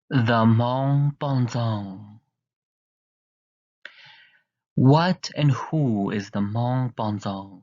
The Hmong Bonzong. What and who is the Hmong Bonzong?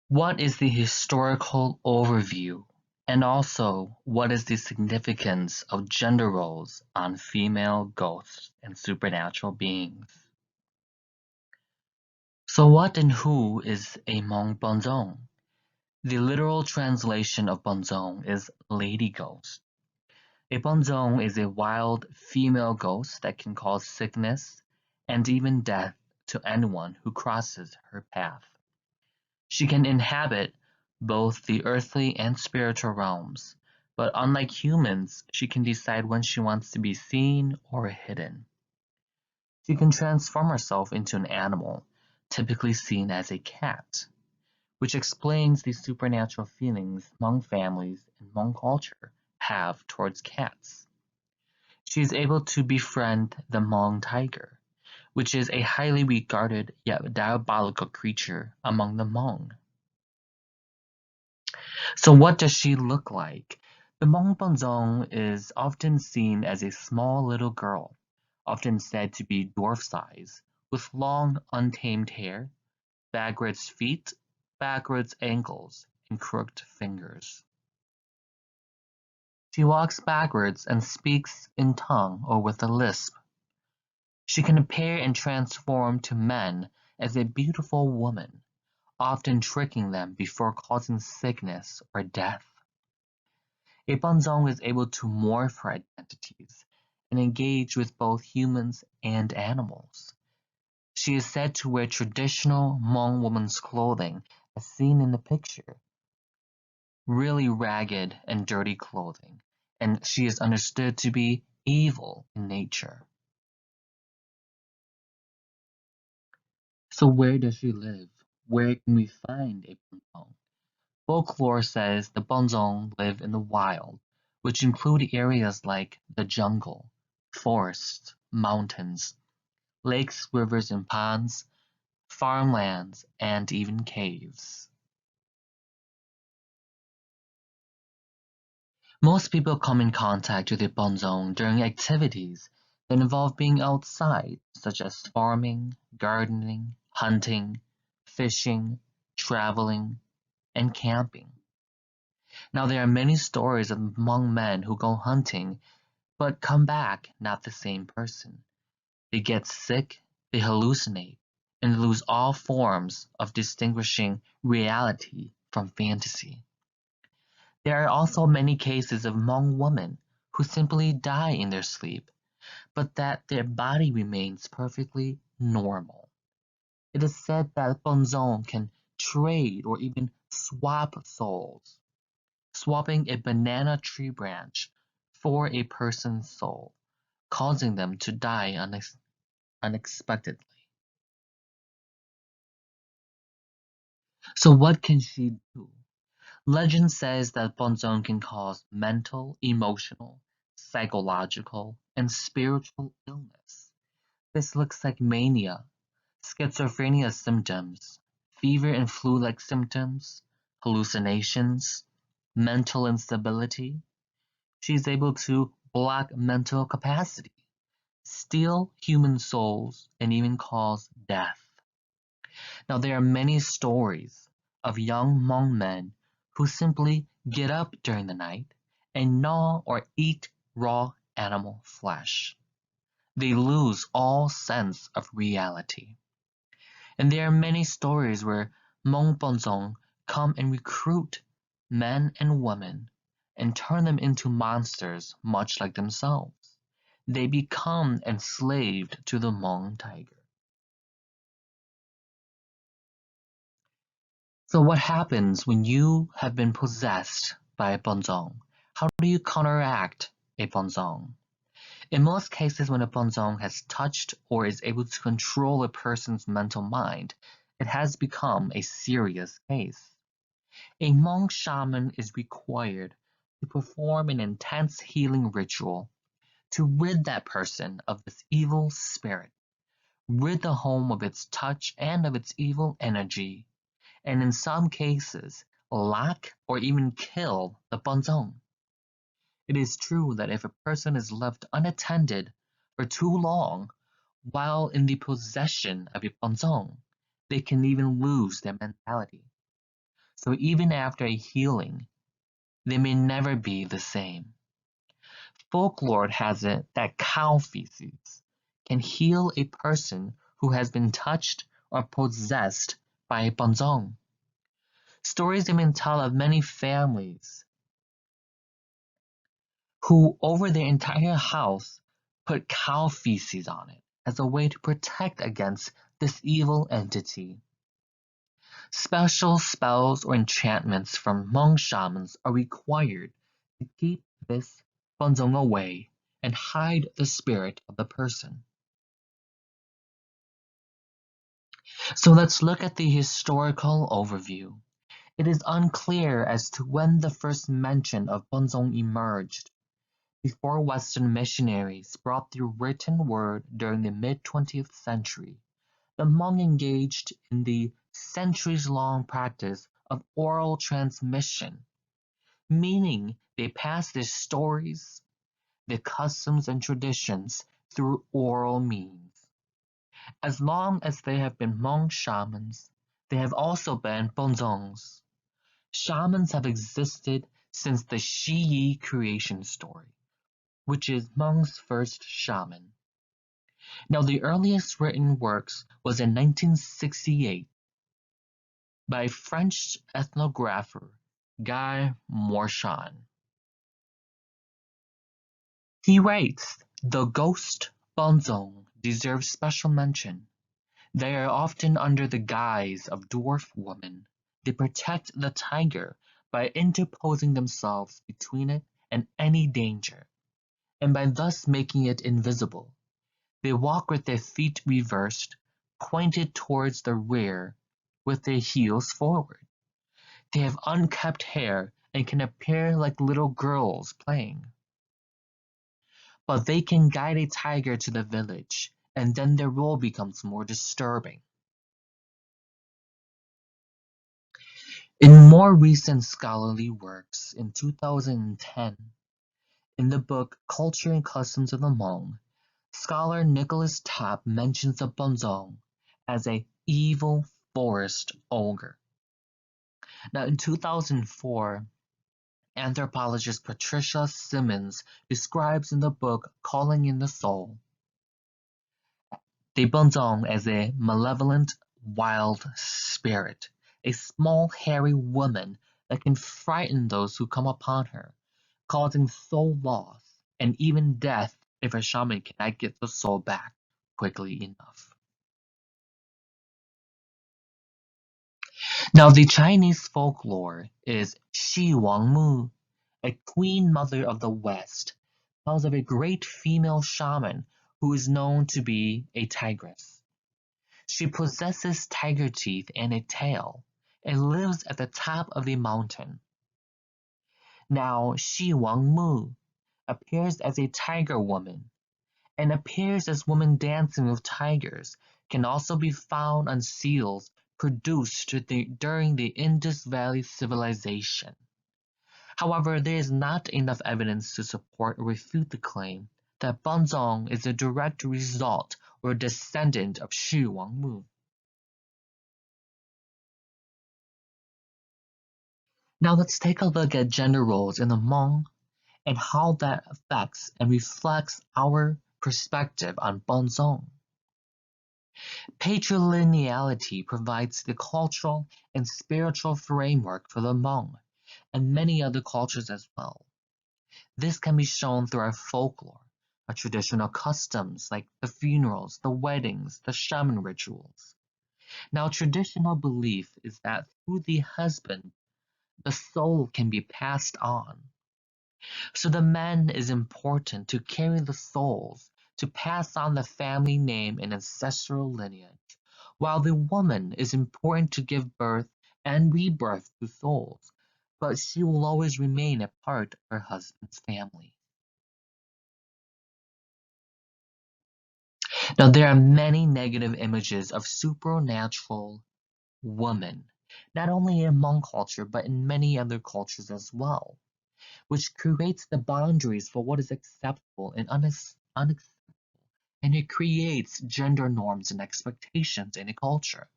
What is the historical overview? And also, what is the significance of gender roles on female ghosts and supernatural beings? So what and who is a Hmong Bonzong? The literal translation of Bonzong is lady ghost. A bonzong is a wild female ghost that can cause sickness and even death to anyone who crosses her path. She can inhabit both the earthly and spiritual realms, but unlike humans, she can decide when she wants to be seen or hidden. She can transform herself into an animal, typically seen as a cat, which explains the supernatural feelings Hmong families and Hmong culture have towards cats. She is able to befriend the Hmong tiger, which is a highly regarded yet diabolical creature among the Hmong. So what does she look like? The Hmong Bonzong is often seen as a small little girl, often said to be dwarf size, with long untamed hair, backwards feet, backwards ankles, and crooked fingers. She walks backwards and speaks in tongue or with a lisp. She can appear and transform to men as a beautiful woman, often tricking them before causing sickness or death. A Bonzong is able to morph her identities and engage with both humans and animals. She is said to wear traditional Hmong woman's clothing as seen in the picture, really ragged and dirty clothing, and she is understood to be evil in nature. So where does she live? Where can we find a Bonzong? Folklore says the Bonzong live in the wild, which include areas like the jungle, forests, mountains, lakes, rivers, and ponds, farmlands, and even caves. Most people come in contact with the Bonzong during activities that involve being outside, such as farming, gardening, hunting, fishing, traveling, and camping. Now there are many stories of Hmong men who go hunting but come back not the same person. They get sick, they hallucinate, and lose all forms of distinguishing reality from fantasy. There are also many cases of Hmong women who simply die in their sleep, but that their body remains perfectly normal. It is said that Bonzong can trade or even swap souls, swapping a banana tree branch for a person's soul, causing them to die unexpectedly. So what can she do? Legend says that Bonzong can cause mental, emotional, psychological, and spiritual illness. This looks like mania, schizophrenia symptoms, fever and flu-like symptoms, hallucinations, mental instability. She's able to block mental capacity, steal human souls, and even cause death. Now, there are many stories of young Hmong men who simply get up during the night and gnaw or eat raw animal flesh. They lose all sense of reality. And there are many stories where Hmong Bonzong come and recruit men and women and turn them into monsters much like themselves. They become enslaved to the Hmong tiger. So what happens when you have been possessed by a bonzong? How do you counteract a bonzong? In most cases, when a bonzong has touched or is able to control a person's mental mind, it has become a serious case. A Hmong shaman is required to perform an intense healing ritual to rid that person of this evil spirit, rid the home of its touch and of its evil energy, and in some cases, lock or even kill the bonzong. It is true that if a person is left unattended for too long while in the possession of a bonzong, they can even lose their mentality. So even after a healing, they may never be the same. Folklore has it that cow feces can heal a person who has been touched or possessed by a bonzong. Stories have been told of many families who, over their entire house, put cow feces on it as a way to protect against this evil entity. Special spells or enchantments from Hmong shamans are required to keep this bonzong away and hide the spirit of the person. So let's look at the historical overview. It is unclear as to when the first mention of bonzong emerged. Before Western missionaries brought the written word during the mid-20th century, the Hmong engaged in the centuries-long practice of oral transmission, meaning they passed their stories, their customs and traditions through oral means. As long as there have been Hmong shamans, there have also been bonzongs. Shamans have existed since the Shi creation story, which is Hmong's first shaman. Now, the earliest written works was in 1968 by French ethnographer Guy Morchan. He writes, "The ghost bonzong deserves special mention. They are often under the guise of dwarf women. They protect the tiger by interposing themselves between it and any danger, and by thus making it invisible. They walk with their feet reversed, pointed towards the rear, with their heels forward. They have unkempt hair and can appear like little girls playing. But they can guide a tiger to the village, and then their role becomes more disturbing." In more recent scholarly works in 2010, in the book Culture and Customs of the Hmong, scholar Nicholas Tapp mentions the bonzong as a evil forest ogre. Now, in 2004, anthropologist Patricia Simmons describes in the book Calling in the Soul the bonzong as a malevolent wild spirit, a small hairy woman that can frighten those who come upon her, causing soul loss and even death if a shaman cannot get the soul back quickly enough. Now, the Chinese folklore is Shi Wang Mu, a queen mother of the West, tells of a great female shaman who is known to be a tigress. She possesses tiger teeth and a tail, and lives at the top of a mountain. Now, Shi Wang Mu appears as a tiger woman, and appears as women dancing with tigers can also be found on seals produced during the Indus Valley Civilization. However, there is not enough evidence to support or refute the claim that bonzong is a direct result or descendant of Shi Wang Mu. Now let's take a look at gender roles in the Hmong and how that affects and reflects our perspective on bonzong. Patrilineality provides the cultural and spiritual framework for the Hmong and many other cultures as well. This can be shown through our folklore, our traditional customs like the funerals, the weddings, the shaman rituals. Now, traditional belief is that through the husband, the soul can be passed on. So the man is important to carry the souls, to pass on the family name and ancestral lineage, while the woman is important to give birth and rebirth to souls, but she will always remain a part of her husband's family. Now, there are many negative images of supernatural women, not only in Hmong culture, but in many other cultures as well. which creates the boundaries for what is acceptable and unacceptable, and it creates gender norms and expectations in a culture.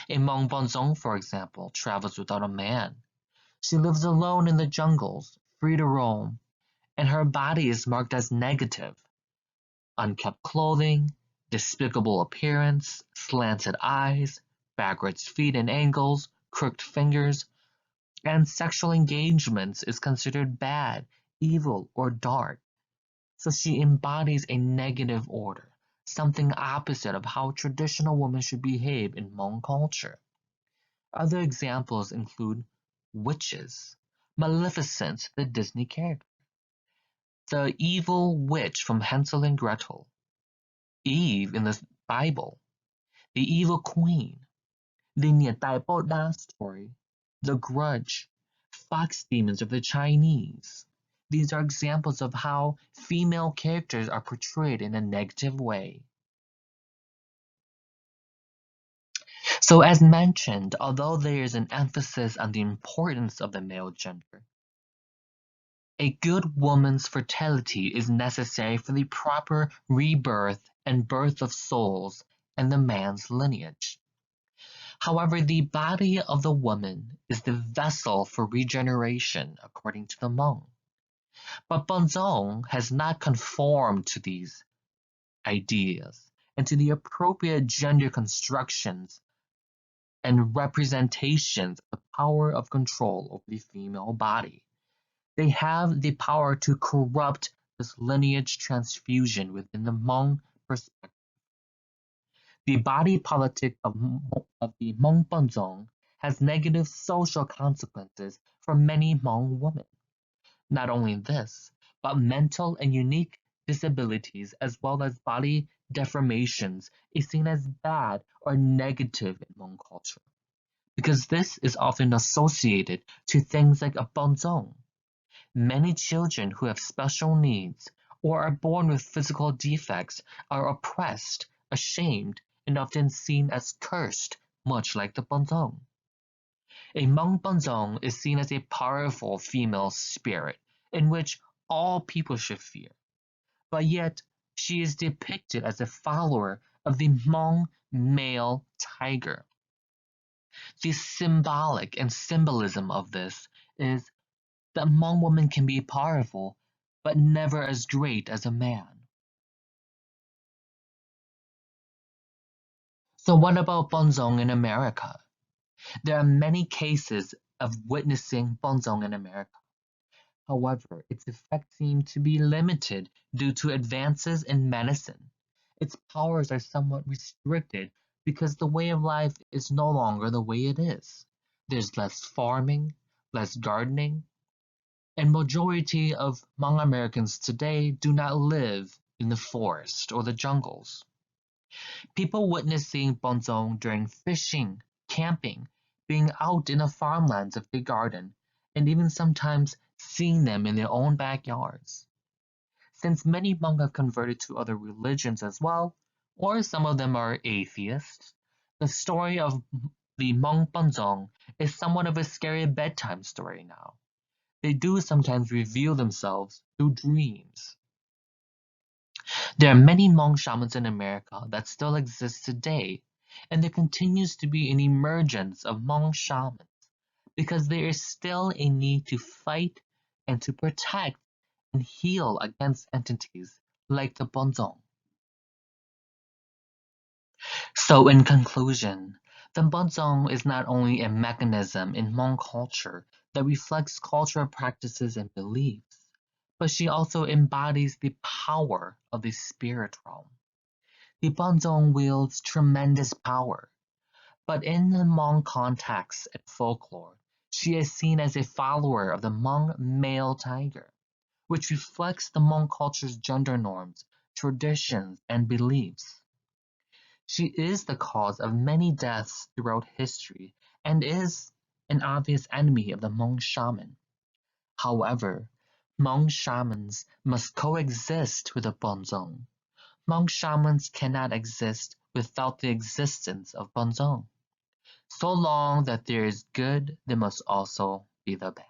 A Hmong Bonzong, for example, travels without a man. She lives alone in the jungles, free to roam, and her body is marked as negative. Unkept clothing, despicable appearance, slanted eyes, backwards feet and ankles, crooked fingers, and sexual engagements is considered bad, evil, or dark. So she embodies a negative order, something opposite of how traditional women should behave in Hmong culture. Other examples include witches, Maleficent, the Disney character, the evil witch from Hansel and Gretel, Eve in the Bible, the evil queen, the Nietai story, the grudge, fox demons of the Chinese. These are examples of how female characters are portrayed in a negative way. So as mentioned, although there is an emphasis on the importance of the male gender, a good woman's fertility is necessary for the proper rebirth and birth of souls and the man's lineage. However, the body of the woman is the vessel for regeneration, according to the Hmong. But Bonzong has not conformed to these ideas and to the appropriate gender constructions and representations of the power of control over the female body. They have the power to corrupt this lineage transfusion within the Hmong perspective. The body politic of the Hmong Bonzong has negative social consequences for many Hmong women. Not only this, but mental and unique disabilities as well as body deformations is seen as bad or negative in Hmong culture, because this is often associated to things like a bonzong. Many children who have special needs or are born with physical defects are oppressed, ashamed, and often seen as cursed, much like the bonzong. A Hmong bonzong is seen as a powerful female spirit in which all people should fear, but yet she is depicted as a follower of the Hmong male tiger. The symbolic and symbolism of this is that Hmong women can be powerful, but never as great as a man. So what about Bonzong in America? There are many cases of witnessing Bonzong in America. However, its effects seem to be limited due to advances in medicine. Its powers are somewhat restricted because the way of life is no longer the way it is. There's less farming, less gardening, and majority of Hmong Americans today do not live in the forest or the jungles. People witnessing Bonzong during fishing, camping, being out in the farmlands of the garden, and even sometimes seeing them in their own backyards. Since many Hmong have converted to other religions as well, or some of them are atheists, the story of the Hmong Bonzong is somewhat of a scary bedtime story now. They do sometimes reveal themselves through dreams. There are many Hmong shamans in America that still exist today, and there continues to be an emergence of Hmong shamans because there is still a need to fight and to protect and heal against entities like the Bonzong. So in conclusion, the Bonzong is not only a mechanism in Hmong culture that reflects cultural practices and beliefs, but she also embodies the power of the spirit realm. The Bonzong wields tremendous power, but in the Hmong context and folklore, she is seen as a follower of the Hmong male tiger, which reflects the Hmong culture's gender norms, traditions, and beliefs. She is the cause of many deaths throughout history and is an obvious enemy of the Hmong shaman. However, Hmong shamans must coexist with the Bonzong. Hmong shamans cannot exist without the existence of Bonzong. So long that there is good, there must also be the bad.